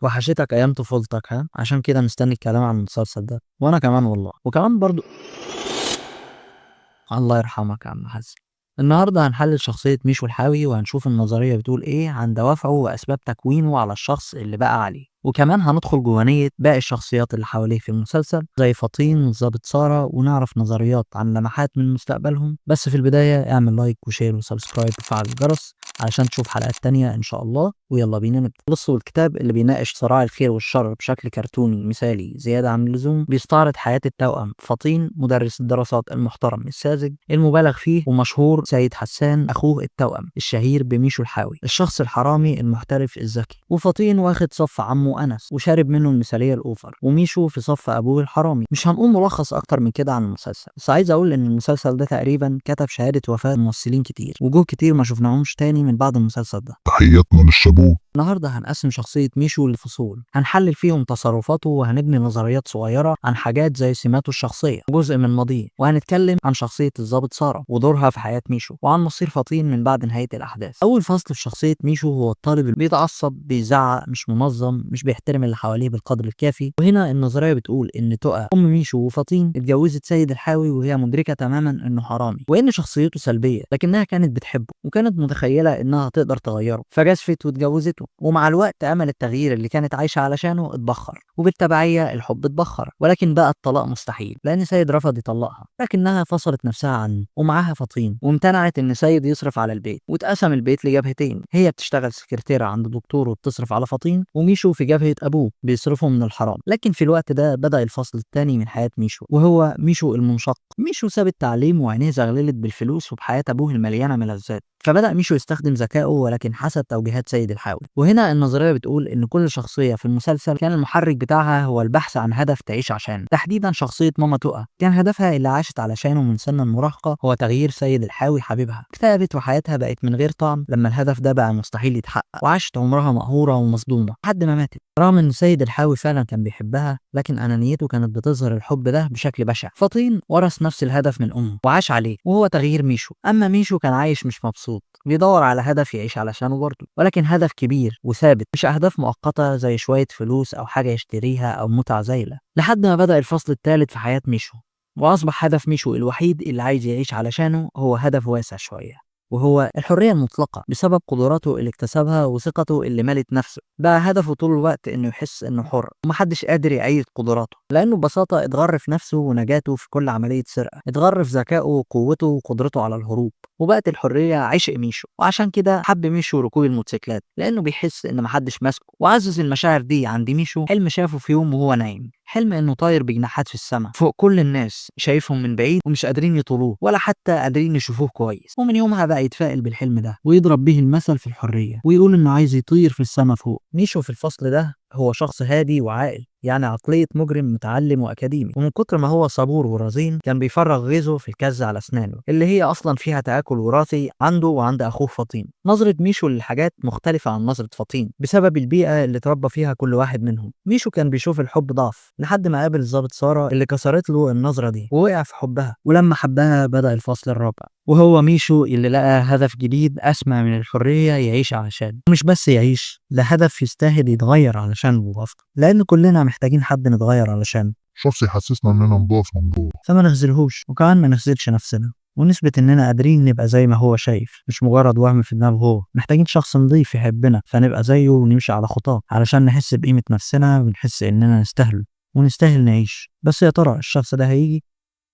وحشتك ايام طفولتك ها؟ عشان كده مستني الكلام عن المسلسل ده، وانا كمان والله، وكمان برضو الله يرحمك يا عم حسن. النهارده هنحلل شخصية ميشو الحاوي وهنشوف النظرية بتقول ايه عن دوافعه واسباب تكوينه على الشخص اللي بقى عليه، وكمان هندخل جوه نية باقي الشخصيات اللي حواليه في المسلسل زي فطين والظابط سارة، ونعرف نظريات عن لمحات من مستقبلهم. بس في البداية اعمل لايك وشير وسبسكرايب وفعل الجرس علشان تشوف حلقات تانية ان شاء الله. ويلا بينا نبدأ. بصوا، الكتاب اللي بيناقش صراع الخير والشر بشكل كرتوني مثالي زيادة عن اللزوم بيستعرض حياة التوأم فطين مدرس الدراسات المحترم الساذج المبالغ فيه، ومشهور سيد حسان اخوه التوأم الشهير بميشو الحاوي، الشخص الحرامي المحترف الذكي. وفطين واخد صف عمه انس وشارب منه المثاليه الاوفر، وميشو في صف ابوه الحرامي. مش هنقول ملخص اكتر من كده عن المسلسل، بس عايز اقول ان المسلسل ده تقريبا كتب شهاده وفاه ممثلين كتير، وجوه كتير ما شفناهمش تاني من بعد المسلسل ده. تحياتنا للشابوه. النهارده هنقسم شخصية ميشو لفصول، هنحلل فيهم تصرفاته وهنبني نظريات صغيرة عن حاجات زي سماته الشخصية وجزء من ماضيه، وهنتكلم عن شخصية الضابط سارة ودورها في حياة ميشو، وعن مصير فطين من بعد نهاية الأحداث. أول فصل في شخصية ميشو هو الطالب اللي بيتعصب، بيزعق، مش منظم، مش بيحترم اللي حواليه بالقدر الكافي. وهنا النظرية بتقول إن تقى أم ميشو وفطين اتجوزت سيد الحاوي وهي مدركة تماما إنه حرامي وإن شخصيته سلبية، لكنها كانت بتحبه وكانت متخيلة إنها تقدر تغيره، فجازفت واتجوزته. ومع الوقت امل التغيير اللي كانت عايشه علشانه اتبخر، وبالتبعيه الحب اتبخر. ولكن بقى الطلاق مستحيل لان سيد رفض يطلقها، لكنها فصلت نفسها عنه ومعاها فطين، وامتنعت ان سيد يصرف على البيت، واتقسم البيت لجبهتين. هي بتشتغل سكرتيره عند دكتور وبتصرف على فطين، وميشو في جبهه ابوه بيصرفوا من الحرام. لكن في الوقت ده بدا الفصل الثاني من حياه ميشو، وهو ميشو المنشق. ميشو ساب التعليم وعينيه زغللت بالفلوس وبحياه ابوه المليانه ملذات، فبدأ ميشو يستخدم ذكائه ولكن حسب توجيهات سيد الحاوي. وهنا النظرية بتقول إن كل شخصية في المسلسل كان المحرك بتاعها هو البحث عن هدف تعيش عشانه. تحديدا شخصية ماما تقى كان هدفها اللي عاشت علشانه من سن المراهقة هو تغيير سيد الحاوي حبيبها. اكتئبت وحياتها بقت من غير طعم لما الهدف ده بقى مستحيل يتحقق، وعاشت عمرها مقهورة ومصدومة لحد ما ماتت. رغم ان سيد الحاوي فعلا كان بيحبها، لكن انانيته كانت بتظهر الحب ده بشكل بشع. فطين ورث نفس الهدف من امه وعاش عليه، وهو تغيير ميشو. اما ميشو كان عايش مش مبسوط، بيدور على هدف يعيش علشانه برضه، ولكن هدف كبير وثابت، مش اهداف مؤقته زي شويه فلوس او حاجه يشتريها او متعه زايله. لحد ما بدأ الفصل الثالث في حياه ميشو، واصبح هدف ميشو الوحيد اللي عايز يعيش علشانه هو هدف واسع شويه، وهو الحرية المطلقة. بسبب قدراته اللي اكتسبها وثقته اللي ملت نفسه، بقى هدفه طول الوقت انه يحس انه حر ومحدش قادر يأيد قدراته، لانه ببساطة اتغر في نفسه ونجاته في كل عملية سرقة، اتغر في ذكائه وقوته وقدرته على الهروب، وبقت الحرية عشق ميشو. وعشان كده حب ميشو ركوب الموتوسيكلات، لانه بيحس ان محدش ماسكه، وعزز المشاعر دي عند ميشو حلم شافه في يوم وهو نايم، حلم انه طاير بجناحات في السماء فوق كل الناس، شايفهم من بعيد ومش قادرين يطولوه ولا حتى قادرين يشوفوه كويس. ومن يومها بقى يتفائل بالحلم ده ويضرب به المثل في الحرية، ويقول انه عايز يطير في السماء فوق. ميشو في الفصل ده هو شخص هادي وعاقل، يعني عقلية مجرم متعلم وأكاديمي، ومن كتر ما هو صبور ورزين كان بيفرغ غيظه في الكز على أسنانه اللي هي أصلا فيها تآكل وراثي عنده وعند أخوه فطين. نظرة ميشو للحاجات مختلفة عن نظرة فطين بسبب البيئة اللي اتربى فيها كل واحد منهم. ميشو كان بيشوف الحب ضعف لحد ما قابل الضابط سارة اللي كسرت له النظرة دي ووقع في حبها، ولما حبها بدأ الفصل الرابع، وهو ميشو اللي لقى هدف جديد أسمى من الحرية يعيش علشان، مش بس يعيش، ده هدف يستاهل يتغير علشانه أصلا، لأن كلنا محتاجين حد نتغير علشانه، شخص يحسسنا اننا نضاف من جوه. فما نخذلهوش وكمان ما نخذلش نفسنا، ونثبت إننا قادرين نبقى زي ما هو شايف، مش مجرد وهم في دماغه هو. محتاجين شخص نضيف يحبنا فنبقى زيه ونمشي على خطاه علشان نحس بقيمة نفسنا ونحس إننا نستاهل ونستاهل نعيش. بس يا ترى الشخص ده هيجي؟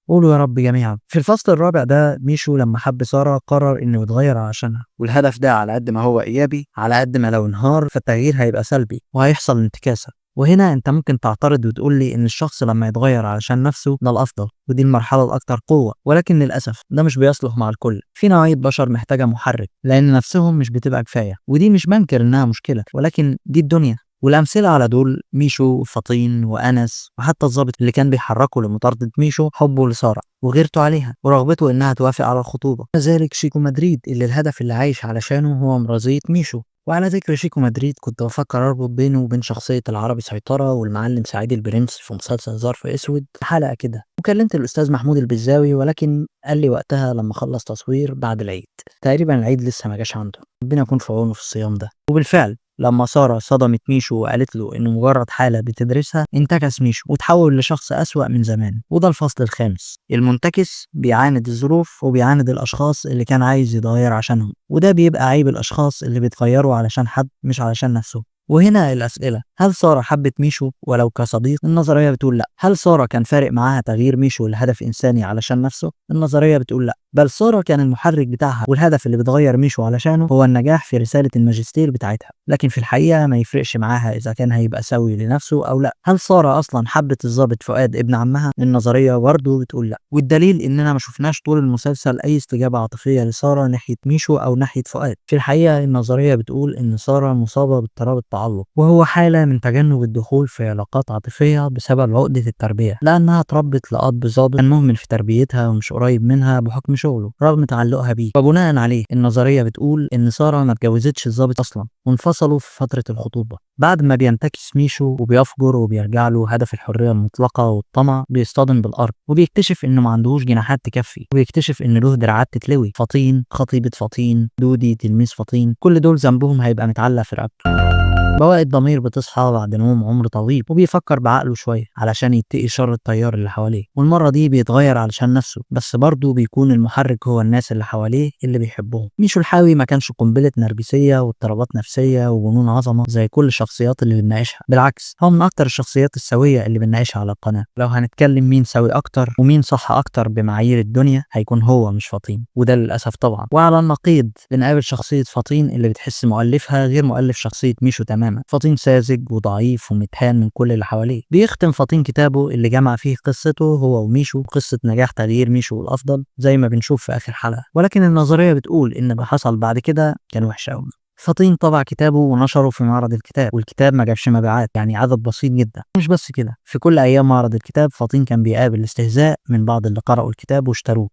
قولوا يا رب جميعا. في الفصل الرابع ده ميشو لما حب سارة قرر انه يتغير عشانها، والهدف ده على قد ما هو ايجابي على قد ما لو انهار فالتغيير هيبقى سلبي وهيحصل انتكاسة. وهنا انت ممكن تعترض وتقول لي ان الشخص لما يتغير علشان نفسه ده الافضل ودي المرحلة الاكثر قوة، ولكن للاسف ده مش بيصلح مع الكل. في نوعية بشر محتاجة محرك لان نفسهم مش بتبقى كفاية، ودي مش بنكر انها مشكلة، ولكن دي الدنيا. والأمثلة على دول ميشو فطين وأنس، وحتى الضابط اللي كان بيحركه لمطاردة ميشو حبه لسارة وغيرته عليها ورغبته إنها توافق على الخطوبة. كذلك شيكو مدريد اللي الهدف اللي عايش علشانه هو مرضية ميشو. وعلى ذكر شيكو مدريد كنت بفكر أربط بينه وبين شخصية العربي سيطرة والمعلم سعيد البرنس في مسلسل ظرف أسود حلقة كده، وكلمت الأستاذ محمود البزاوي، ولكن قال لي وقتها لما خلص تصوير بعد العيد، تقريبا العيد لسه ما جاش عنده، ربنا يكون في عونه في الصيام ده. وبالفعل لما سارة صدمت ميشو وقالت له إنه مجرد حالة بتدرسها، انتكس ميشو وتحول لشخص أسوأ من زمان. وده الفصل الخامس. المنتكس بيعاند الظروف وبيعاند الأشخاص اللي كان عايز يتغير عشانهم، وده بيبقى عيب الأشخاص اللي بيتغيروا علشان حد مش علشان نفسه. وهنا الأسئلة: هل سارة حبت ميشو ولو كصديق؟ النظرية بتقول لأ. هل سارة كان فارق معاها تغيير ميشو لهدف إنساني علشان نفسه؟ النظرية بتقول لأ، بل سارة كان المحرك بتاعها، والهدف اللي بتغير ميشو علشانه هو النجاح في رسالة الماجستير بتاعتها. لكن في الحقيقة ما يفرقش معاها إذا كان هيبقى سوي لنفسه أو لأ. هل سارة أصلا حبت الضابط فؤاد ابن عمها؟ النظرية برضه بتقول لأ، والدليل إننا ما شفناش طول المسلسل أي استجابة عاطفية لسارة ناحية ميشو أو ناحية فؤاد. في الحقيقة النظرية بتقول إن سارة مصابة باضطراب التعلق، وهو حالة من تجنب الدخول في علاقات عاطفية بسبب عقدة التربية، لأنها اتربت لأب ضابط كان مهمل في تربيتها ومش قريب منها بحكم شغله رغم تعلقها بيه. وبناء عليه النظرية بتقول إن سارة ما اتجوزتش الضابط أصلا، وانفصلوا في فترة الخطوبة. بعد ما بينتكس ميشو وبيفجر وبيرجع له هدف الحرية المطلقة والطمع، بيصطدم بالأرض وبيكتشف إنه ما عندهوش جناحات تكفي، وبيكتشف إن له دراعات تتلوي. فطين، خطيبة فطين، دودي تلميذ فطين، كل دول ذنبهم هيبقى متعلق في رقبته. بواقي الضمير بتصحى بعد نوم عمر طويل، وبيفكر بعقله شوية علشان يتقي شر التيار اللي حواليه، والمرة دي بيتغير علشان نفسه، بس برضه بيكون المحرك هو الناس اللي حواليه اللي بيحبوهم. ميشو الحاوي ما كانش قنبلة نرجسية واضطرابات نفسية وجنون عظمة زي كل الشخصيات اللي بنناقشها، بالعكس هو من أكتر الشخصيات السوية اللي بنناقشها على القناة. لو هنتكلم مين سوي أكتر ومين صح أكتر بمعايير الدنيا، هيكون هو مش فطين، وده للأسف طبعا. وعلى النقيض بنقابل شخصية فطين اللي بتحس مؤلفها غير مؤلف شخصية ميشو تماما. فطين ساذج وضعيف ومتهان من كل اللي حواليه. بيختم فطين كتابه اللي جمع فيه قصته هو وميشو، قصة نجاح تغيير ميشو الأفضل زي ما بنشوف في آخر حلقة، ولكن النظرية بتقول إن اللي حصل بعد كده كان وحش أوي. فطين طبع كتابه ونشره في معرض الكتاب، والكتاب ما جابش مبيعات، يعني عدد بسيط جدا. مش بس كده، في كل أيام معرض الكتاب فطين كان بيقابل استهزاء من بعض اللي قرأوا الكتاب واشتروه،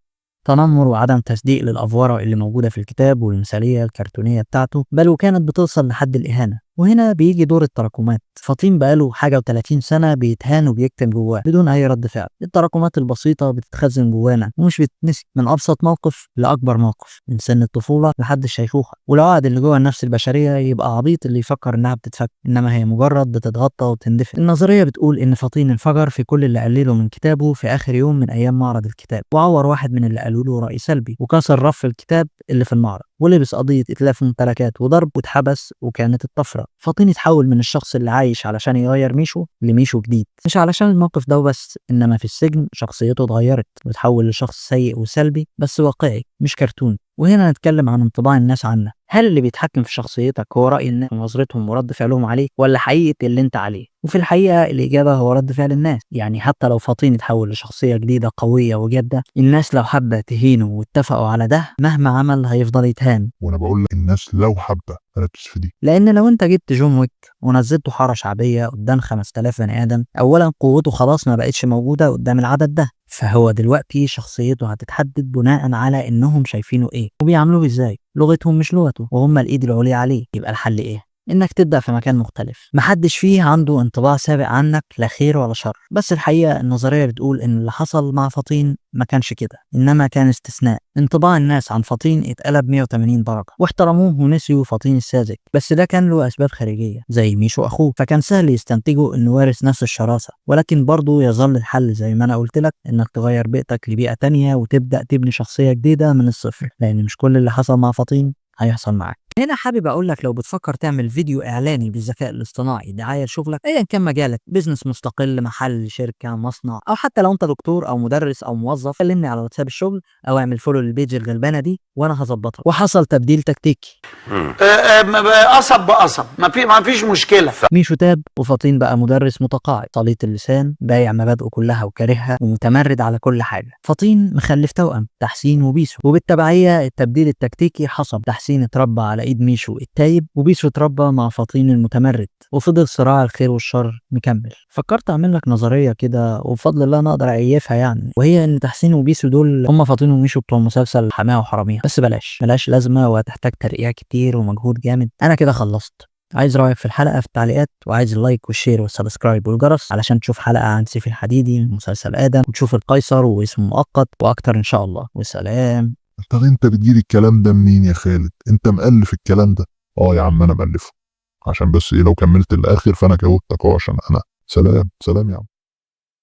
تنمر وعدم تصديق للأفوارة اللي موجودة في الكتاب والمثالية الكرتونية بتاعته، بل وكانت بتوصل لحد الإهانة. وهنا بيجي دور التراكمات. فطين بقاله حاجة و30 سنة بيتهان وبيكتم جواه بدون أي رد فعل. التراكمات البسيطة بتتخزن جوانا ومش بتتنسي، من أبسط موقف لأكبر موقف، من سن الطفولة لحد الشيخوخة. والعقد اللي جوه النفس البشرية يبقى عبيط اللي يفكر إنها بتتفك، إنما هي مجرد بتتغطى وتندفن. النظرية بتقول إن فطين انفجر في كل اللي قلله من كتابه في آخر يوم من أيام معرض الكتاب، وعور واحد من اللي قالوا له رأي سلبي، وكسر رف الكتاب اللي في المعرض، ولبس قضية إتلاف ممتلكات وضرب واتحبس. وكانت الطفرة. فطين اتحول من الشخص اللي عايش علشان يغير ميشو لميشو جديد، مش علشان الموقف ده وبس، إنما في السجن شخصيته اتغيرت وتحول لشخص سيء وسلبي بس واقعي مش كرتون. وهنا نتكلم عن انطباع الناس عنه. هل اللي بيتحكم في شخصيتك هو رأي الناس ونظرتهم ورد فعلهم عليك، ولا حقيقة اللي انت عليه؟ وفي الحقيقة الإجابة هو رد فعل الناس. يعني حتى لو فطين اتحول لشخصية جديدة قوية وجادة، الناس لو حابة تهينه واتفقوا على ده، مهما عمل هيفضل يتهان. وانا بقول لك الناس لو حابه ركز في دي. لأن لو أنت جبت جون ويك ونزلته حارة شعبية قدام 5000 بني آدم، أولا قوته خلاص ما بقتش موجودة قدام العدد ده، فهو دلوقتي شخصيته هتتحدد بناء على إنهم شايفينه إيه وبيعملوه إزاي. لغتهم مش لغته وهم الإيد العليا عليه. يبقى الحل إيه؟ إنك تبدأ في مكان مختلف محدش فيه عنده انطباع سابق عنك، لا خير ولا شر. بس الحقيقة النظرية بتقول إن اللي حصل مع فطين ما كانش كده، إنما كان استثناء. انطباع الناس عن فطين اتقلب 180 درجة، واحترموه ونسيوا فطين الساذج. بس ده كان له أسباب خارجية زي ميشو أخوه، فكان سهل يستنتجوا إنه وارث نفس الشراسة. ولكن برضه يظل الحل زي ما أنا قلت لك، إنك تغير بيئتك لبيئة تانية وتبدأ تبني شخصية جديدة من الصفر، لأن مش كل اللي حصل مع فطين هيحصل معاك. هنا حابب اقول لك، لو بتفكر تعمل فيديو اعلاني بالذكاء الاصطناعي دعايه لشغلك ايا كان مجالك، بزنس مستقل، محل، شركه، مصنع، او حتى لو انت دكتور او مدرس او موظف، كلمني على واتساب الشغل او اعمل فولو للبيج الغلبانه دي وانا هظبطك. وحصل تبديل تكتيكي. قصب بقصب، ما فيش مشكله. ميشو تاب وفطين بقى مدرس متقاعد سليط اللسان، بايع مبادئه كلها وكارهها ومتمرد على كل حاجه. فطين مخلف توأم تحسين وبيسو، وبالتبعيه التبديل التكتيكي حصل. تحسين اتربى على ايد ميشو التايب، وبيسو اتربى مع فطين المتمرد، وفضل صراع الخير والشر مكمل. فكرت اعمل لك نظريه كده وبفضل الله انا اقدر اعيفها يعني، وهي ان تحسين وبيسو دول هم فطين وميشو بتوع مسلسل حماه وحراميها. بس بلاش لازمه وهتحتاج ترقيع كتير ومجهود جامد. انا كده خلصت. عايز رأيك في الحلقة في التعليقات، وعايز اللايك والشير والسبسكرايب والجرس علشان تشوف حلقة عن سيف الحديدي مسلسل آدم، وتشوف القيصر واسمه مؤقت وأكتر إن شاء الله. وسلام. انت بتجيب الكلام ده منين يا خالد؟ انت مألف الكلام ده؟ اه يا عم انا مألفه، عشان بس ايه لو كملت الاخر فانا جاوبتك اهو عشان انا. سلام سلام يا عم.